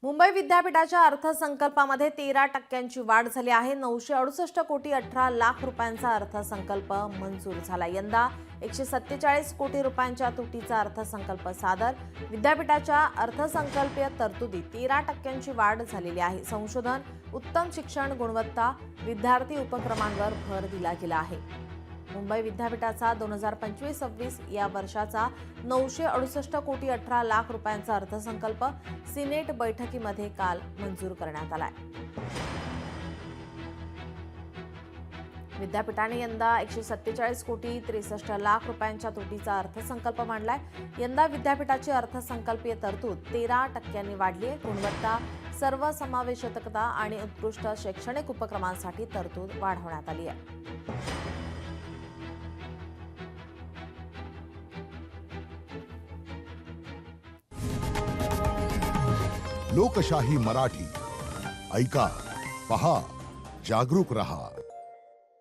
मुंबई विद्यापीठाच्या अर्थसंकल्पामध्ये 13% वाढ झाली आहे। 968 कोटी 18 लाख रुपयांचा अर्थसंकल्प मंजूर झाला। यंदा 147 कोटी रुपयांच्या तुटीचा अर्थसंकल्प सादर। विद्यापीठाच्या अर्थसंकल्पीय तरतुदीत 13% वाढ झालेली आहे। संशोधन, उत्तम शिक्षण गुणवत्ता, विद्यार्थी उपक्रमांवर भर दिला गेला आहे। मुंबई विद्यापीठाचा 2025-26 या वर्षाचा 968 कोटी 18 लाख रुपयांचा अर्थसंकल्प सिनेट बैठकीमध्ये काल मंजूर करण्यात आलाय। विद्यापीठाने यंदा 147 कोटी 63 लाख रुपयांच्या तुटीचा अर्थसंकल्प मांडलाय। यंदा विद्यापीठाची अर्थसंकल्पीय तरतूद 13% वाढली आहे। गुणवत्ता, सर्वसमावेशकता आणि उत्कृष्ट शैक्षणिक उपक्रमांसाठी तरतूद वाढवण्यात आली आहे। लोकशाही मराठी ऐका, पहा, जागरूक रहा।